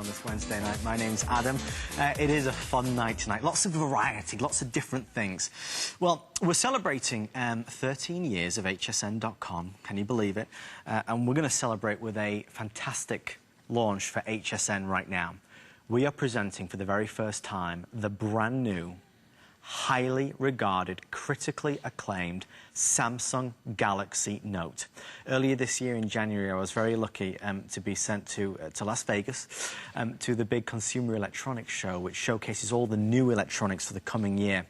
on this Wednesday night. My name's Adam. It is a fun night tonight. Lots of variety, lots of different things. Well, we're celebrating 13 years of HSN.com. Can you believe it? And we're going to celebrate with a fantastic launch for HSN right now. We are presenting for the very first time the brand new, highly regarded, critically acclaimed Samsung Galaxy Note. Earlier this year in January, I was very lucky to be sent to Las Vegas to the big Consumer Electronics Show, which showcases all the new electronics for the coming year.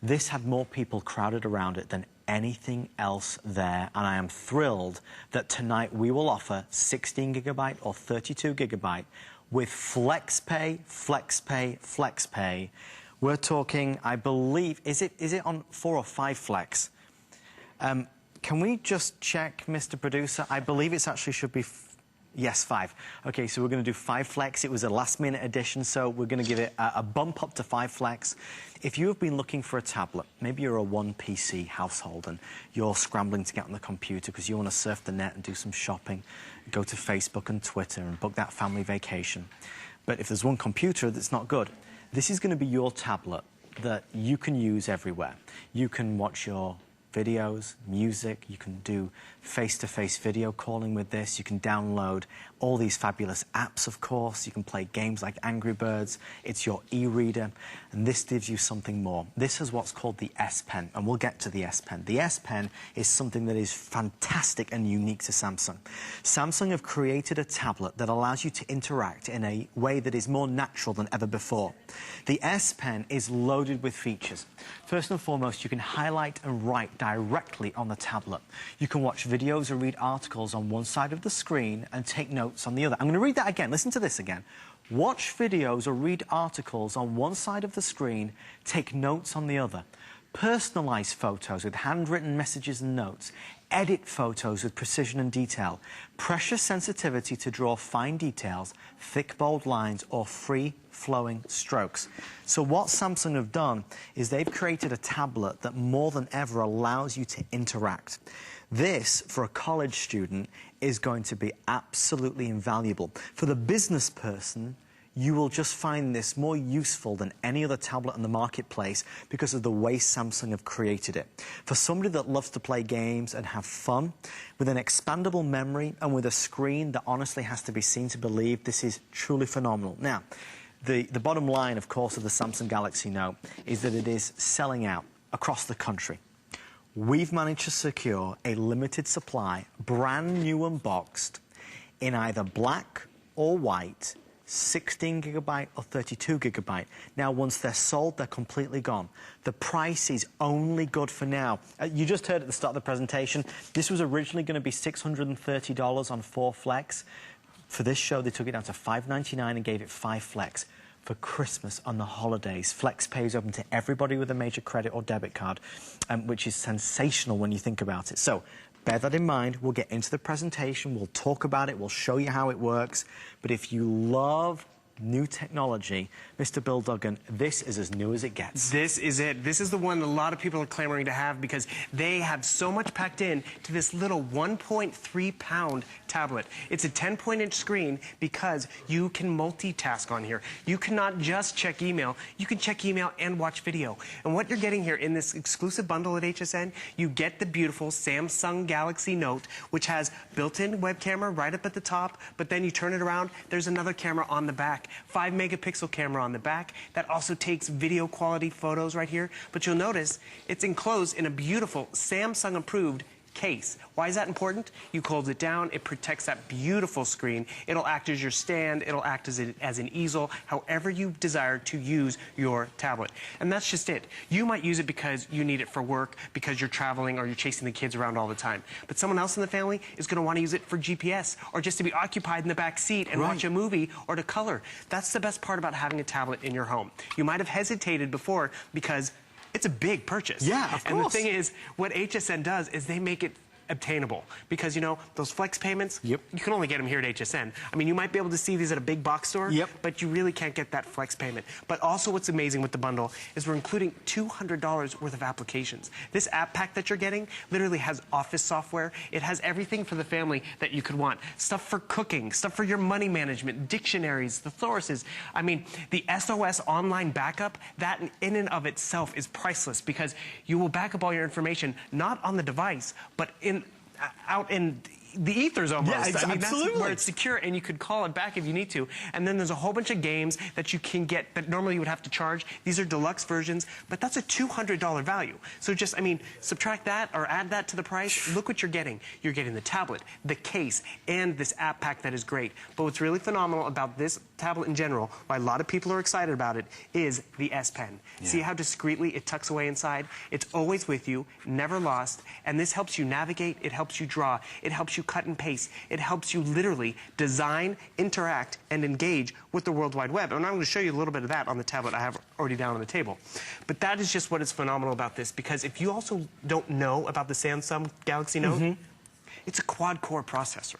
This had more people crowded around it than anything else there, and I am thrilled that tonight we will offer 16GB or 32GB with FlexPay, FlexPay, FlexPay. We're talking, I believe, is it on 4 or 5 Flex? Can we just check, Mr. Producer? I believe it actually should be, yes, 5. Okay, so we're going to do 5 Flex. It was a last-minute addition, so we're going to give it a bump up to 5 Flex. If you have been looking for a tablet, maybe you're a one-PC household and you're scrambling to get on the computer because you want to surf the net and do some shopping, go to Facebook and Twitter and book that family vacation. But if there's one computer that's not good, this is going to be your tablet that you can use everywhere. You can watch your videos, music, you can do face-to-face video calling with this, you can download all these fabulous apps, of course, you can play games like Angry Birds, it's your e-reader, and this gives you something more. This is what's called the S Pen, and we'll get to the S Pen. The S Pen is something that is fantastic and unique to Samsung. Samsung have created a tablet that allows you to interact in a way that is more natural than ever before. The S Pen is loaded with features. First and foremost, you can highlight and write directly on the tablet. You can watch videos or read articles on one side of the screen and take notes on the other. I'm going to read that again. Listen to this again. Watch videos or read articles on one side of the screen, take notes on the other. Personalize photos with handwritten messages and notes. Edit photos with precision and detail. Pressure sensitivity to draw fine details, thick, bold lines, or free-flowing strokes. So what Samsung have done is they've created a tablet that more than ever allows you to interact. This, for a college student, is going to be absolutely invaluable. For the business person, you will just find this more useful than any other tablet in the marketplace because of the way Samsung have created it. For somebody that loves to play games and have fun, with an expandable memory and with a screen that honestly has to be seen to believe, this is truly phenomenal. Now, the bottom line, of course, of the Samsung Galaxy Note is that it is selling out across the country. We've managed to secure a limited supply, brand new unboxed, in either black or white, 16GB or 32GB. Now, once they're sold, they're completely gone. The price is only good for now. You just heard at the start of the presentation, this was originally going to be $630 on 4 Flex. For this show, they took it down to $599 and gave it 5 Flex. For Christmas on the holidays, FlexPay is open to everybody with a major credit or debit card, which is sensational when you think about it. So, bear that in mind. We'll get into the presentation, we'll talk about it, we'll show you how it works. But if you love new technology, Mr. Bill Duggan, this is as new as it gets. This is it. This is the one that a lot of people are clamoring to have because they have so much packed in to this little 1.3-pound tablet. It's a 10-point-inch screen because you can multitask on here. You cannot just check email. You can check email and watch video. And what you're getting here in this exclusive bundle at HSN, you get the beautiful Samsung Galaxy Note, which has built-in web camera right up at the top, but then you turn it around, there's another camera on the back. 5-megapixel camera on the back that also takes video quality photos right here. But you'll notice it's enclosed in a beautiful Samsung approved case. Why is that important? You close it down, it protects that beautiful screen. It'll act as your stand, it'll act as an easel, however you desire to use your tablet. And that's just it. You might use it because you need it for work, because you're traveling or you're chasing the kids around all the time. But someone else in the family is going to want to use it for GPS or just to be occupied in the back seat and watch a movie or to color. That's the best part about having a tablet in your home. You might have hesitated before because it's a big purchase. Yeah, of course. And the thing is, what HSN does is they make it obtainable. Because, you know, those flex payments, Yep. you can only get them here at HSN. I mean, you might be able to see these at a big box store, Yep. but you really can't get that flex payment. But also what's amazing with the bundle is we're including $200 worth of applications. This app pack that you're getting literally has office software. It has everything for the family that you could want. Stuff for cooking, stuff for your money management, dictionaries, thesauruses. I mean, the SOS online backup, that in and of itself is priceless because you will back up all your information, not on the device, but out in the ethers almost. Yeah, I mean, absolutely. that's where it's secure, and you could call it back if you need to. And then there's a whole bunch of games that you can get that normally you would have to charge. These are deluxe versions, but that's a $200 value. So just, I mean, subtract that or add that to the price. Look what you're getting. You're getting the tablet, the case, and this app pack that is great. But what's really phenomenal about this tablet in general, why a lot of people are excited about it, is the S Pen. Yeah. See how discreetly it tucks away inside? It's always with you, never lost, and this helps you navigate, it helps you draw, it helps you cut and paste. It helps you literally design, interact, and engage with the World Wide Web. And I'm going to show you a little bit of that on the tablet I have already down on the table. But that is just what is phenomenal about this, because if you also don't know about the Samsung Galaxy Note, it's a quad-core processor.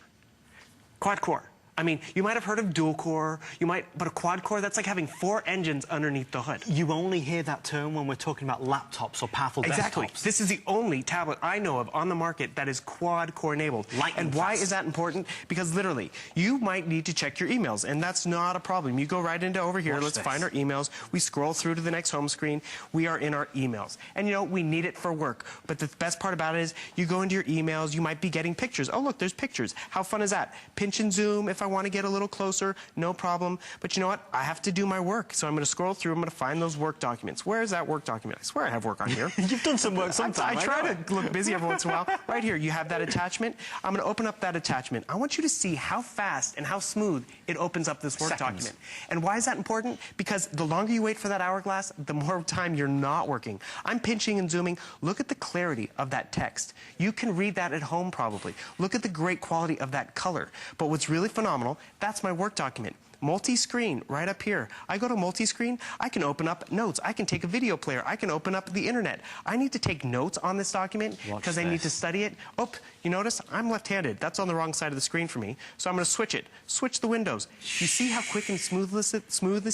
Quad-core. I mean, you might have heard of dual core, but a quad core, that's like having 4 engines underneath the hood. You only hear that term when we're talking about laptops or powerful exactly. desktops. This is the only tablet I know of on the market that is quad core enabled. Lightning and why fast. is that important? Because literally, you might need to check your emails, and that's not a problem. You go right into over here, let's find our emails. We scroll through to the next home screen. We are in our emails. And you know, we need it for work. But the best part about it is you go into your emails, you might be getting pictures. Oh, look, there's pictures. How fun is that? Pinch and zoom if I want to get a little closer, no problem. But you know what? I have to do my work. So I'm going to scroll through. I'm going to find those work documents. Where is that work document? I swear I have work on here. You've done some work sometime. I try to look busy every once in a while. Right here, you have that attachment. I'm going to open up that attachment. I want you to see how fast and how smooth it opens up this work document. And why is that important? Because the longer you wait for that hourglass, the more time you're not working. I'm pinching and zooming. Look at the clarity of that text. You can read that at home probably. Look at the great quality of that color. But what's really phenomenal, that's my work document. Multi-screen, right up here. I go to multi-screen, I can open up notes. I can take a video player. I can open up the internet. I need to take notes on this document because I need to study it. Oh, you notice? I'm left-handed. That's on the wrong side of the screen for me. So I'm going to switch it. Switch the windows. You see how quick and smooth this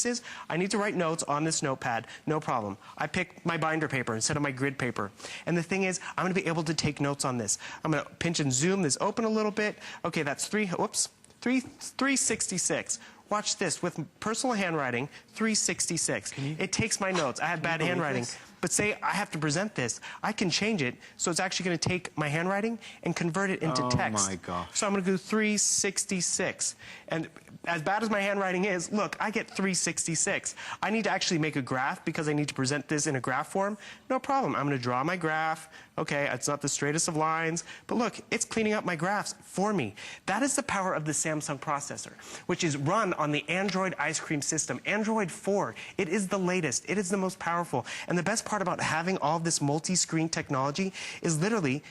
is? I need to write notes on this notepad. No problem. I pick my binder paper instead of my grid paper. And the thing is, I'm going to be able to take notes on this. I'm going to pinch and zoom this open a little bit. Okay, that's 366. Watch this, with personal handwriting, 366. It takes my notes. I have bad handwriting. But say I have to present this, I can change it so it's actually going to take my handwriting and convert it into text. Oh my gosh. So I'm going to do 366. And as bad as my handwriting is, look, I get 366. I need to actually make a graph because I need to present this in a graph form. No problem. I'm going to draw my graph. Okay, it's not the straightest of lines, but look, it's cleaning up my graphs for me. That is the power of the Samsung processor, which is run on the Android ice cream system, Android 4. It is the latest. It is the most powerful. And the best part about having all of this multi-screen technology is literally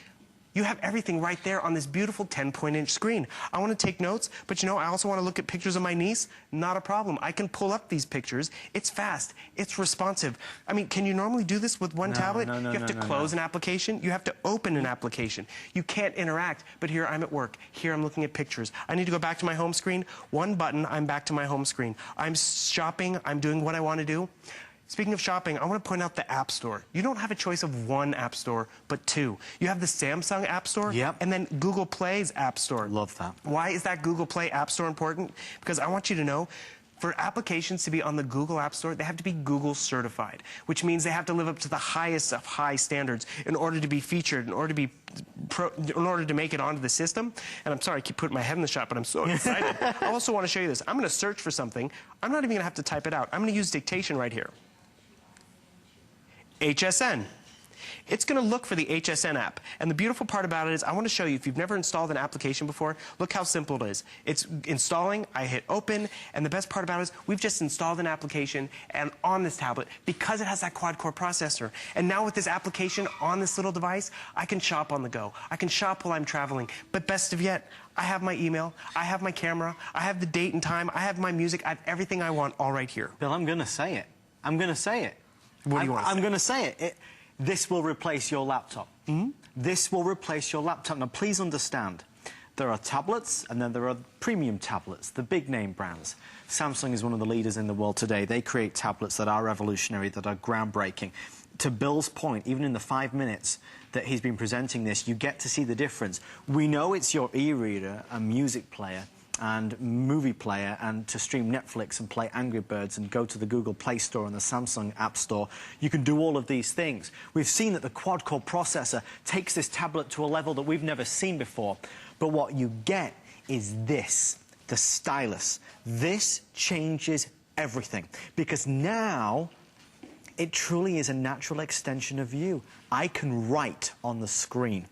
you have everything right there on this beautiful 10-point-inch screen. I want to take notes, but you know, I also want to look at pictures of my niece. Not a problem. I can pull up these pictures. It's fast. It's responsive. I mean, can you normally do this with one tablet? You have to close an application. You have to open an application. You can't interact. But here I'm at work. Here I'm looking at pictures. I need to go back to my home screen. One button, I'm back to my home screen. I'm shopping. I'm doing what I want to do. Speaking of shopping, I want to point out the App Store. You don't have a choice of one App Store, but 2. You have the Samsung App Store, and then Google Play's App Store. Love that. Why is that Google Play App Store important? Because I want you to know, for applications to be on the Google App Store, they have to be Google certified, which means they have to live up to the highest of high standards in order to be featured, in order to make it onto the system. And I'm sorry, I keep putting my head in the shot, but I'm so excited. I also want to show you this. I'm going to search for something. I'm not even going to have to type it out. I'm going to use dictation right here. HSN. It's going to look for the HSN app. And the beautiful part about it is I want to show you, if you've never installed an application before, look how simple it is. It's installing, I hit open, and the best part about it is we've just installed an application and on this tablet because it has that quad-core processor. And now with this application on this little device, I can shop on the go. I can shop while I'm traveling. But best of yet, I have my email, I have my camera, I have the date and time, I have my music, I have everything I want all right here. Bill, I'm going to say it. I'm going to say it. What do you want to say? I'm going to say it. This will replace your laptop. This will replace your laptop. Now, please understand, there are tablets and then there are premium tablets, the big name brands. Samsung is one of the leaders in the world today. They create tablets that are revolutionary, that are groundbreaking. To Bill's point, even in the 5 minutes that he's been presenting this, you get to see the difference. We know it's your e-reader, a music player, and movie player, and to stream Netflix and play Angry Birds and go to the Google Play Store and the Samsung App Store. You can do all of these things. We've seen that the quad-core processor takes this tablet to a level that we've never seen before. But what you get is this, the stylus. This changes everything, because now it truly is a natural extension of you. I can write on the screen.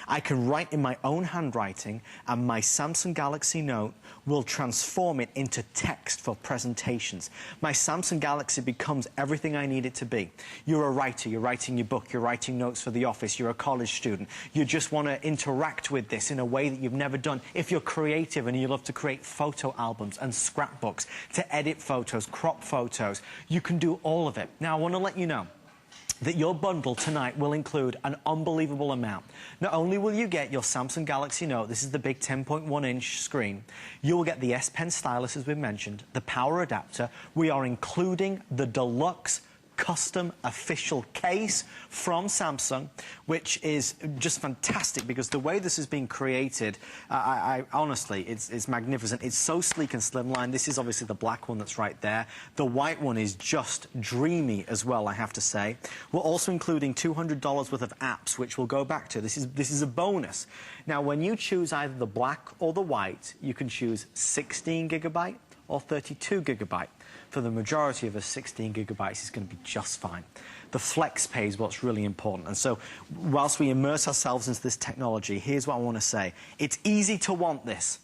I can write in my own handwriting, and my Samsung Galaxy Note will transform it into text for presentations. My Samsung Galaxy becomes everything I need it to be. You're a writer, you're writing your book, you're writing notes for the office, you're a college student. You just want to interact with this in a way that you've never done. If you're creative and you love to create photo albums and scrapbooks, to edit photos, crop photos, you can do all of it. Now, I want to let you know that your bundle tonight will include an unbelievable amount. Not only will you get your Samsung Galaxy Note, this is the big 10.1-inch screen, you will get the S Pen stylus, as we mentioned, the power adapter. We are including the deluxe custom official case from Samsung, which is just fantastic, because the way this has been created, I honestly, it's magnificent. It's so sleek and slimline. This is obviously the black one that's right there. The white one is just dreamy as well, I have to say. We're also including $200 worth of apps, which we'll go back to. This is a bonus. Now, when you choose either the black or the white, you can choose 16 gigabyte or 32 gigabyte. For the majority of us, 16 gigabytes is going to be just fine. The flex pay is what's really important. And so, whilst we immerse ourselves into this technology, here's what I want to say. It's easy to want this.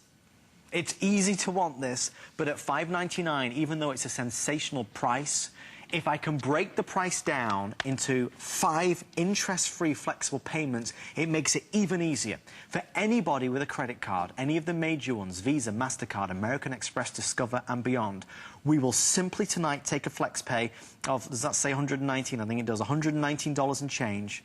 It's easy to want this, but at $599, even though it's a sensational price, if I can break the price down into 5 interest-free flexible payments, it makes it even easier. For anybody with a credit card, any of the major ones, Visa, MasterCard, American Express, Discover, and beyond, we will simply tonight take a flex pay of, does that say 119? I think it does, $119 and change,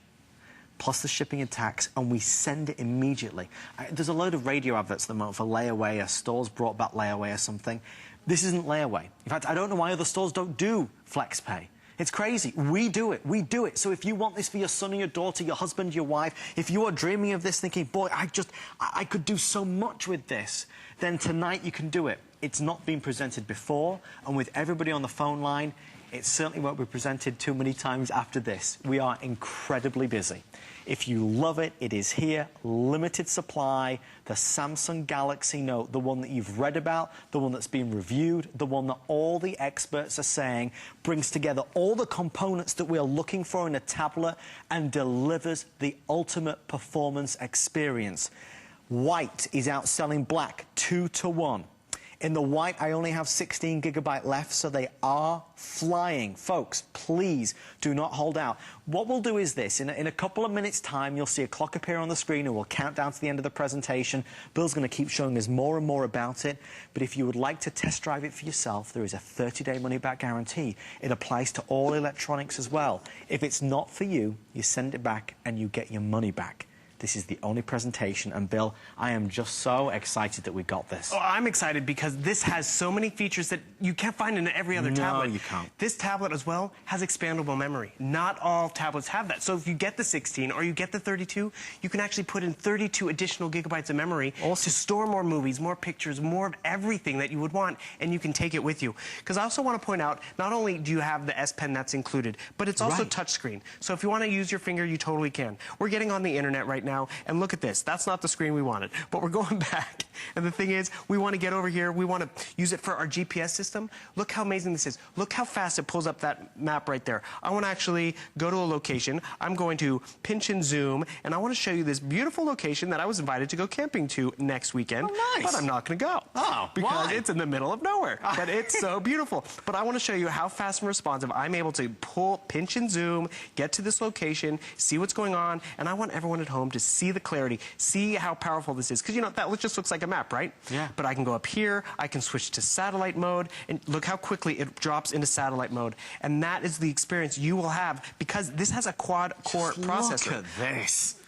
plus the shipping and tax, and we send it immediately. There's a load of radio adverts at the moment for layaway, or stores brought back layaway or something. This isn't layaway. In fact, I don't know why other stores don't do flex pay. It's crazy. We do it. We do it. So if you want this for your son or your daughter, your husband, your wife, if you are dreaming of this, thinking, boy, I could do so much with this, then tonight you can do it. It's not been presented before, and with everybody on the phone line, it certainly won't be presented too many times after this. We are incredibly busy. If you love it, it is here. Limited supply. The Samsung Galaxy Note, the one that you've read about, the one that's been reviewed, the one that all the experts are saying brings together all the components that we are looking for in a tablet and delivers the ultimate performance experience. White is outselling black 2-to-1. In the white, I only have 16 gigabyte left, so they are flying. Folks, please do not hold out. What we'll do is this. In a couple of minutes' time, you'll see a clock appear on the screen, and we'll count down to the end of the presentation. Bill's going to keep showing us more and more about it. But if you would like to test drive it for yourself, there is a 30-day money-back guarantee. It applies to all electronics as well. If it's not for you, you send it back and you get your money back. This is the only presentation, and Bill, I am just so excited that we got this. Oh, I'm excited because this has so many features that you can't find in every other tablet. No, you can't. This tablet as well has expandable memory. Not all tablets have that. So if you get the 16 or you get the 32, you can actually put in 32 additional gigabytes of memory to store more movies, more pictures, more of everything that you would want, and you can take it with you. Because I also want to point out, not only do you have the S Pen that's included, but it's also touchscreen. So if you want to use your finger, you totally can. We're getting on the internet right now, and look at this. That's not the screen we wanted, but we're going back. And the thing is, we want to get over here. We want to use it for our GPS system. Look how amazing this is. Look how fast it pulls up that map right there. I want to actually go to a location. I'm going to pinch and zoom, and I want to show you this beautiful location that I was invited to go camping to next weekend. Oh, nice. But I'm not going to go. Oh, because why? It's in the middle of nowhere. But it's so beautiful. But I want to show you how fast and responsive I'm able to pinch and zoom, get to this location, see what's going on, and I want everyone at home to see the clarity, see how powerful this is. Because, you know, that just looks like a map, right? Yeah. But I can go up here, I can switch to satellite mode, and look how quickly it drops into satellite mode. And that is the experience you will have, because this has a quad-core processor. Look at this.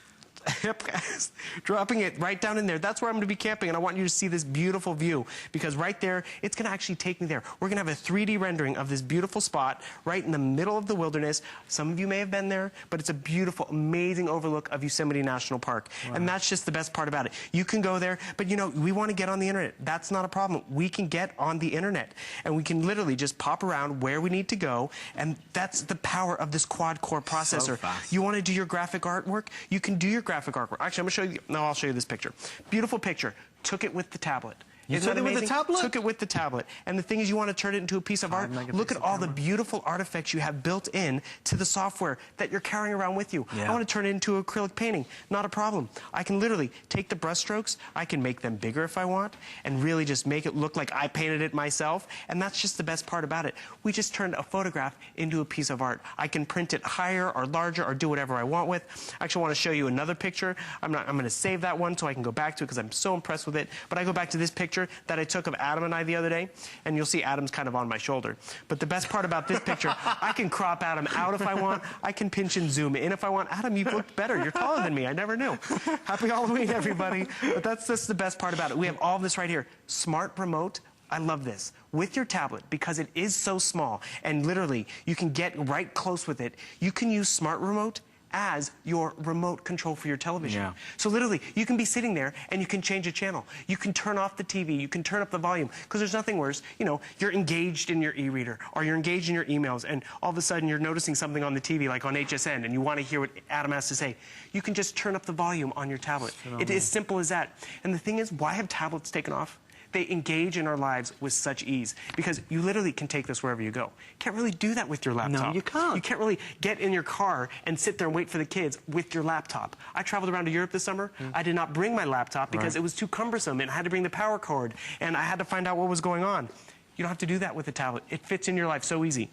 dropping it right down in there. That's where I'm gonna be camping, and I want you to see this beautiful view, because right there, it's gonna actually take me there. We're gonna have a 3D rendering of this beautiful spot right in the middle of the wilderness. Some of you may have been there, but it's a beautiful, amazing overlook of Yosemite National Park. Wow. And that's just the best part about it. You can go there, but you know, we wanna get on the internet. That's not a problem. We can get on the internet, and we can literally just pop around where we need to go, and that's the power of this quad-core processor. So fast. You wanna do your graphic artwork? You can do your graphic artwork. Actually, I'm gonna show you, no, I'll show you this picture. Beautiful picture. Took it with the tablet. You took it with the tablet? Took it with the tablet. And the thing is, you want to turn it into a piece of art. Look at all the beautiful artifacts you have built in to the software that you're carrying around with you. Yeah. I want to turn it into acrylic painting. Not a problem. I can literally take the brush strokes, I can make them bigger if I want, and really just make it look like I painted it myself. And that's just the best part about it. We just turned a photograph into a piece of art. I can print it higher or larger or do whatever I want with. I actually want to show you another picture. I'm going to save that one so I can go back to it because I'm so impressed with it. But I go back to this picture that I took of Adam and I the other day, and you'll see Adam's kind of on my shoulder. But the best part about this picture, I can crop Adam out if I want. I can pinch and zoom in if I want. Adam, you've looked better. You're taller than me. I never knew. Happy Halloween, everybody. But that's the best part about it. We have all of this right here. Smart remote. I love this. With your tablet, because it is so small, and literally, you can get right close with it. You can use Smart Remote as your remote control for your television. Yeah. So literally, you can be sitting there and you can change a channel. You can turn off the TV, you can turn up the volume, because there's nothing worse. You know, you're engaged in your e-reader or you're engaged in your emails, and all of a sudden you're noticing something on the TV, like on HSN, and you want to hear what Adam has to say. You can just turn up the volume on your tablet. It is simple as that. And the thing is, why have tablets taken off? They engage in our lives with such ease, because you literally can take this wherever you go. You can't really do that with your laptop. No, you can't. You can't really get in your car and sit there and wait for the kids with your laptop. I traveled around to Europe this summer. I did not bring my laptop because it was too cumbersome, and I had to bring the power cord, and I had to find out what was going on. You don't have to do that with a tablet. It fits in your life so easy.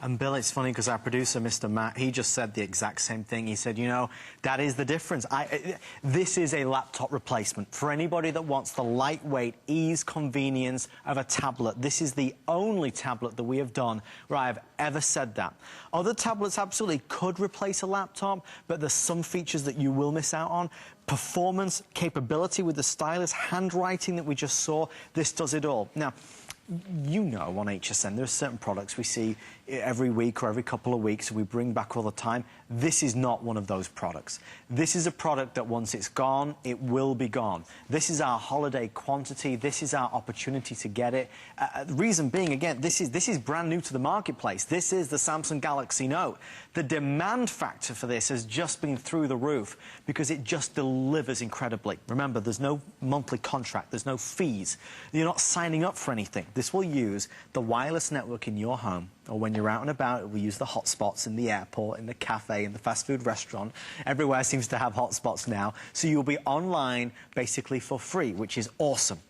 And Bill, it's funny because our producer, Mr. Matt, he just said the exact same thing. He said, you know, that is the difference. This is a laptop replacement. For anybody that wants the lightweight, ease, convenience of a tablet, this is the only tablet that we have done where I have ever said that. Other tablets absolutely could replace a laptop, but there's some features that you will miss out on. Performance, capability with the stylus, handwriting that we just saw, this does it all. Now, you know, on HSN, there are certain products we see every week or every couple of weeks, we bring back all the time. This is not one of those products. This is a product that once it's gone, it will be gone. This is our holiday quantity. This is our opportunity to get it. The reason being, again, this is brand new to the marketplace. This is the Samsung Galaxy Note. The demand factor for this has just been through the roof because it just delivers incredibly. Remember, there's no monthly contract. There's no fees. You're not signing up for anything. This will use the wireless network in your home, or when you're out and about, we use the hotspots in the airport, in the cafe, in the fast food restaurant. Everywhere seems to have hotspots now. So you'll be online basically for free, which is awesome.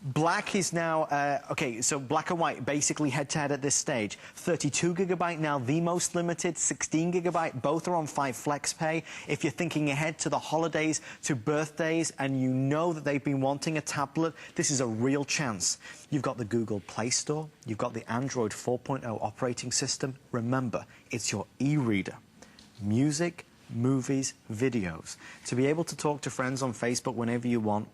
Black is now, okay, so black and white basically head-to-head at this stage. 32GB now, the most limited, 16GB, both are on 5 Flex Pay. If you're thinking ahead to the holidays, to birthdays, and you know that they've been wanting a tablet, this is a real chance. You've got the Google Play Store, you've got the Android 4.0 operating system. Remember, it's your e-reader. Music, movies, videos. To be able to talk to friends on Facebook whenever you want,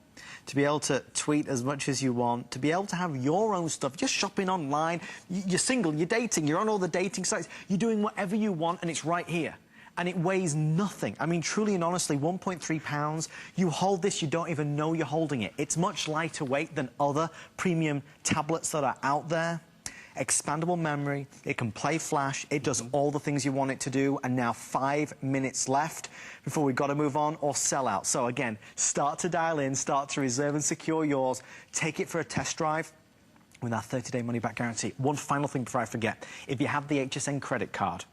to be able to tweet as much as you want, to be able to have your own stuff, just shopping online, you're single, you're dating, you're on all the dating sites, you're doing whatever you want, and it's right here. And it weighs nothing. I mean, truly and honestly, 1.3 pounds. You hold this, you don't even know you're holding it. It's much lighter weight than other premium tablets that are out there. Expandable memory, it can play Flash, it does all the things you want it to do, and now 5 minutes left before we've got to move on or sell out. So again, start to dial in, start to reserve and secure yours, take it for a test drive with our 30-day money-back guarantee. One final thing before I forget, if you have the HSN credit card,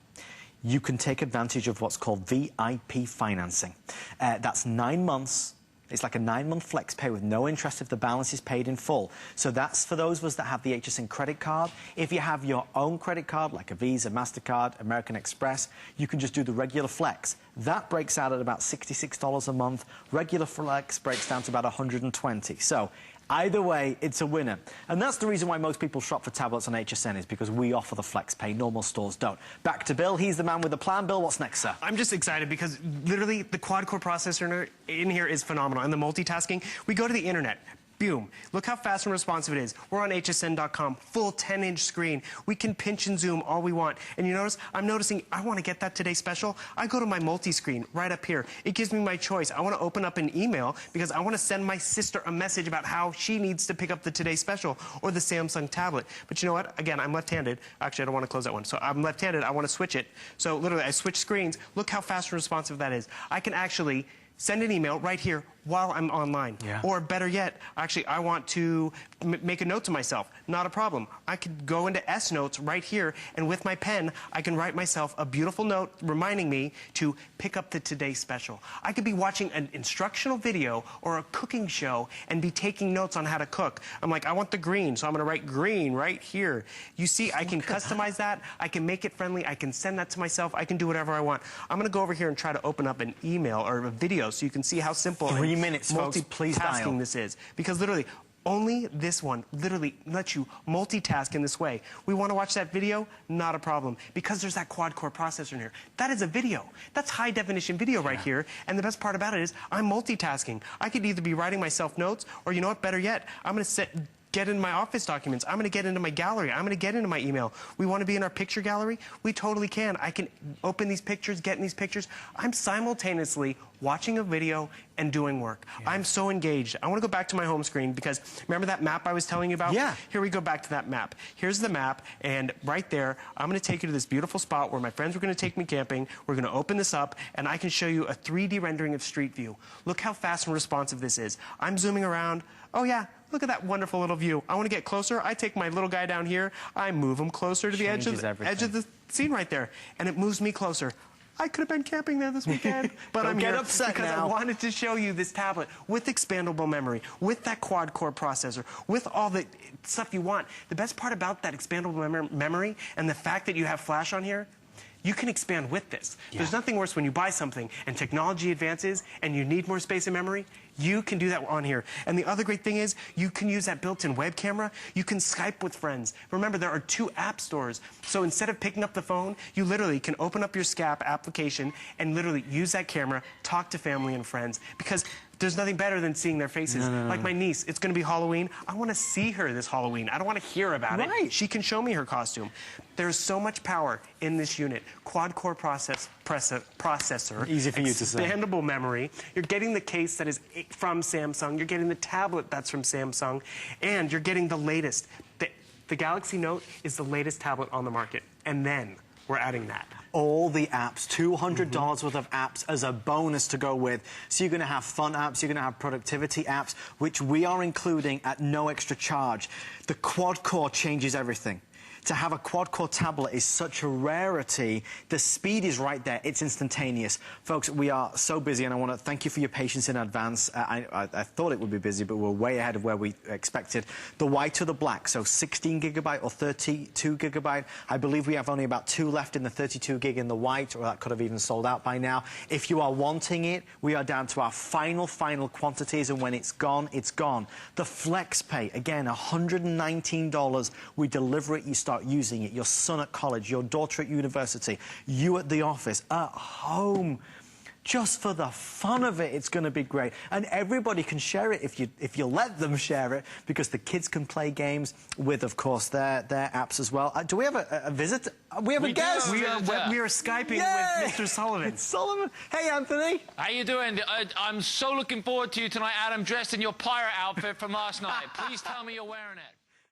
you can take advantage of what's called VIP financing. That's 9 months. It's like a 9-month flex pay with no interest if the balance is paid in full. So that's for those of us that have the HSN credit card. If you have your own credit card, like a Visa, MasterCard, American Express, you can just do the regular flex. That breaks out at about $66 a month. Regular flex breaks down to about $120. So Either way, it's a winner. And that's the reason why most people shop for tablets on HSN, is because we offer the FlexPay. Normal stores don't. Back to Bill. He's the man with the plan. Bill, what's next, sir? I'm just excited because literally the quad-core processor in here is phenomenal. And the multitasking, we go to the internet. Boom. Look how fast and responsive it is. We're on hsn.com, full 10-inch screen. We can pinch and zoom all we want. And you notice, I'm noticing I want to get that Today Special. I go to my multi-screen right up here. It gives me my choice. I want to open up an email because I want to send my sister a message about how she needs to pick up the Today Special or the Samsung tablet. But you know what? Again, I'm left-handed. Actually, I don't want to close that one. So I'm left-handed. I want to switch it. So literally, I switch screens. Look how fast and responsive that is. I can actually send an email right here while I'm online. Yeah. Or better yet, actually, I want to make a note to myself. Not a problem. I could go into S Notes right here, and with my pen, I can write myself a beautiful note reminding me to pick up the Today Special. I could be watching an instructional video or a cooking show and be taking notes on how to cook. I'm like, I want the green, so I'm going to write green right here. You see, I can customize that. I can make it friendly. I can send that to myself. I can do whatever I want. I'm going to go over here and try to open up an email or a video so you can see how simple 3 minutes, folks. Please dial. multitasking this is. Because literally, only this one literally lets you multitask in this way. We want to watch that video? Not a problem. Because there's that quad-core processor in here. That is a video. That's high-definition video right here. And the best part about it is I'm multitasking. I could either be writing myself notes, or you know what, better yet, I'm going to get in my office documents. I'm going to get into my gallery. I'm going to get into my email. We want to be in our picture gallery? We totally can. I can open these pictures, get in these pictures. I'm simultaneously watching a video and doing work. Yeah. I'm so engaged. I want to go back to my home screen because remember that map I was telling you about? Yeah. Here we go back to that map. Here's the map, and right there, I'm going to take you to this beautiful spot where my friends were going to take me camping. We're going to open this up, and I can show you a 3D rendering of Street View. Look how fast and responsive this is. I'm zooming around. Oh, yeah. Look at that wonderful little view. I want to get closer. I take my little guy down here. I move him closer to the edge of the scene right there, and it moves me closer. I could have been camping there this weekend, but I'm here because I wanted to show you this tablet with expandable memory, with that quad-core processor, with all the stuff you want. The best part about that expandable memory and the fact that you have flash on here, you can expand with this. Yeah. There's nothing worse when you buy something and technology advances and you need more space and memory. You can do that on here. And the other great thing is you can use that built-in web camera. You can Skype with friends. Remember, there are 2 app stores. So instead of picking up the phone, you literally can open up your SCAP application and literally use that camera, talk to family and friends. Because there's nothing better than seeing their faces. Like my niece, it's going to be Halloween. I want to see her this Halloween. I don't want to hear about it. She can show me her costume. There's so much power in this unit. Quad-core processor. Easy for you to say. Expandable memory. You're getting the case that is from Samsung. You're getting the tablet that's from Samsung. And you're getting the latest. The Galaxy Note is the latest tablet on the market. And then we're adding that. All the apps, $200 worth of apps as a bonus to go with. So you're going to have fun apps, you're going to have productivity apps, which we are including at no extra charge. The quad-core changes everything. To have a quad-core tablet is such a rarity. The speed is right there. It's instantaneous. Folks, we are so busy, and I want to thank you for your patience in advance. I thought it would be busy, but we're way ahead of where we expected. The white or the black, so 16 gigabyte or 32 gigabyte. I believe we have only about 2 left in the 32 gig in the white, or that could have even sold out by now. If you are wanting it, we are down to our final quantities, and when it's gone, it's gone. The FlexPay, again, $119. We deliver it, you start using it. Your son at college, your daughter at university, you at the office, at home. Just for the fun of it, it's going to be great. And everybody can share it if you let them share it, because the kids can play games with, of course, their apps as well. Do we have a visit? We have a guest. We are Skyping with Mr. Sullivan. It's Sullivan. Hey, Anthony. How you doing? I'm so looking forward to you tonight, Adam, dressed in your pirate outfit from last night. Please tell me you're wearing it.